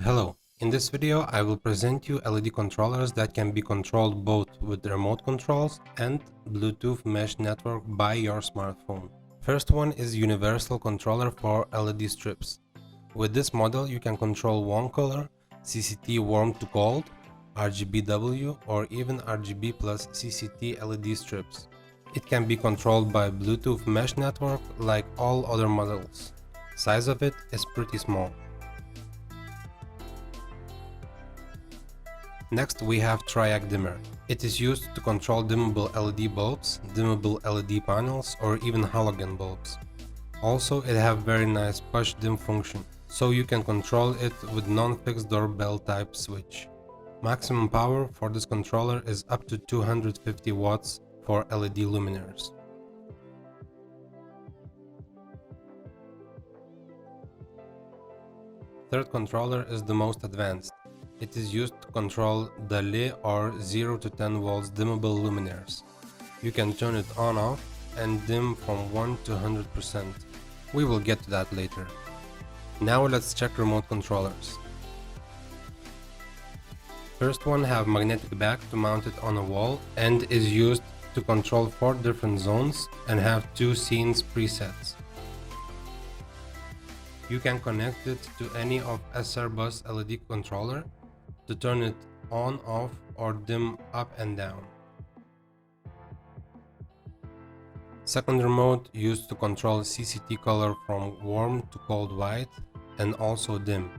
Hello, in this video I will present you LED controllers that can be controlled both with remote controls and Bluetooth mesh network by your smartphone. First one is universal controller for LED strips. With this model you can control one color, CCT warm to cold, RGBW or even RGB plus CCT LED strips. It can be controlled by Bluetooth mesh network like all other models. Size of it is pretty small. Next we have triac dimmer. It is used to control dimmable LED bulbs, dimmable LED panels or even halogen bulbs. Also it have very nice push dim function, so you can control it with non-fixed doorbell type switch. Maximum power for this controller is up to 250 watts for LED luminaires. Third controller is the most advanced. It is used to control DALI or 0 to 10 volts dimmable luminaires. You can turn it on off and dim from 1 to 100%. We will get to that later. Now let's check remote controllers. First one have magnetic back to mount it on a wall and is used to control 4 different zones and have 2 scenes presets. You can connect it to any of SR bus LED controller to turn it on, off or dim up and down. Second remote used to control CCT color from warm to cold white and also dim.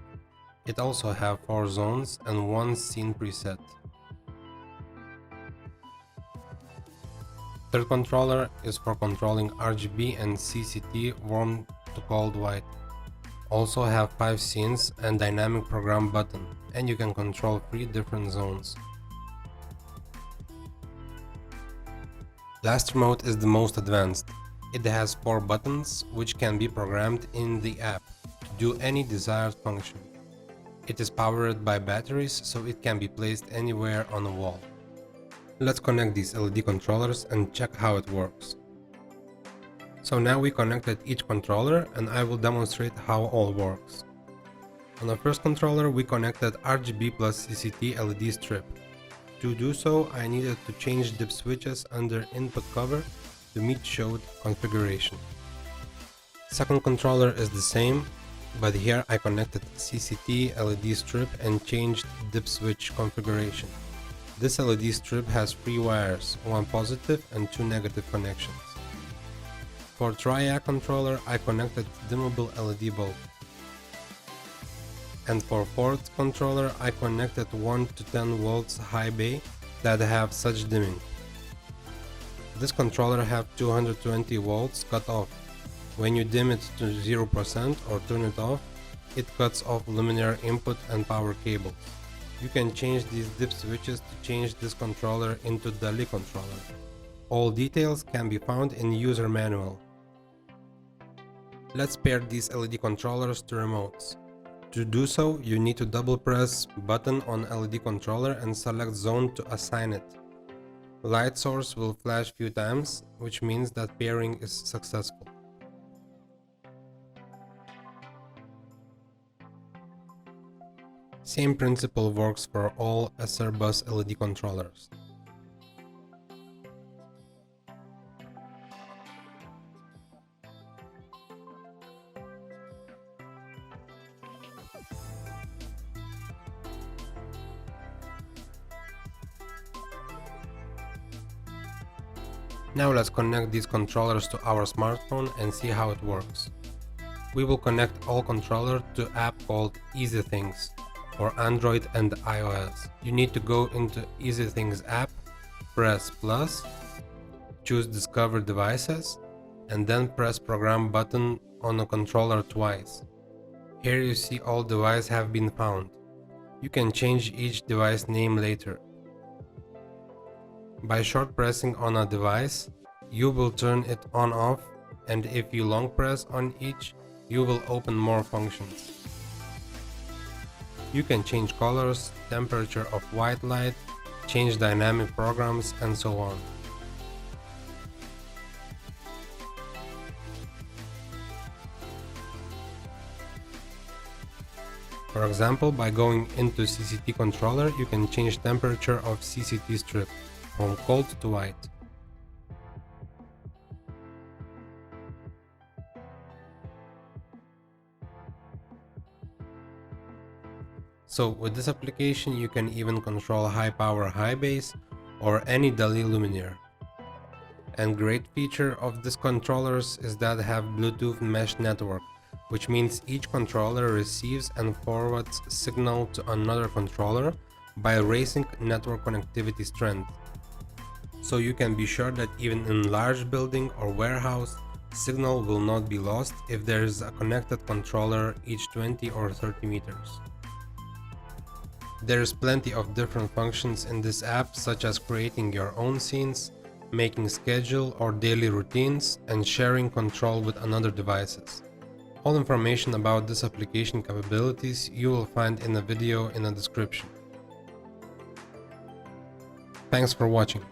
It also have 4 zones and 1 scene preset. Third controller is for controlling RGB and CCT warm to cold white. Also have 5 scenes and dynamic program button, and you can control 3 different zones. Last remote is the most advanced. It has 4 buttons which can be programmed in the app to do any desired function. It is powered by batteries, so it can be placed anywhere on a wall. Let's connect these LED controllers and check how it works. So now we connected each controller and I will demonstrate how all works. On the first controller we connected RGB plus CCT LED strip. To do so I needed to change dip switches under input cover to meet showed configuration. Second controller is the same, but here I connected CCT LED strip and changed dip switch configuration. This LED strip has 3 wires, 1 positive and 2 negative connections. For triac controller I connected dimmable LED bulb. And for fourth controller I connected 1 to 10 volts high bay that have such dimming. This controller have 220 volts cut off. When you dim it to 0% or turn it off, it cuts off luminaire input and power cables. You can change these dip switches to change this controller into DALI controller. All details can be found in user manual. Let's pair these LED controllers to remotes. To do so, you need to double press button on LED controller and select zone to assign it. Light source will flash few times, which means that pairing is successful. Same principle works for all SR bus LED controllers. Now let's connect these controllers to our smartphone and see how it works. We will connect all controllers to app called Easy Things for Android and iOS. You need to go into Easy Things app, press plus, choose Discover Devices, and then press Program button on the controller twice. Here you see all devices have been found. You can change each device name later. By short pressing on a device, you will turn it on/off, and if you long press on each, you will open more functions. You can change colors, temperature of white light, change dynamic programs, and so on. For example, by going into CCT controller, you can change temperature of CCT strip from cold to white. So with this application you can even control high power high base or any DALI luminaire. And great feature of these controllers is that they have Bluetooth mesh network, which means each controller receives and forwards signal to another controller by raising network connectivity strength. So you can be sure that even in large building or warehouse, signal will not be lost if there is a connected controller each 20 or 30 meters. There is plenty of different functions in this app, such as creating your own scenes, making schedule or daily routines, and sharing control with another devices. All information about this application capabilities you will find in the video in the description. Thanks for watching.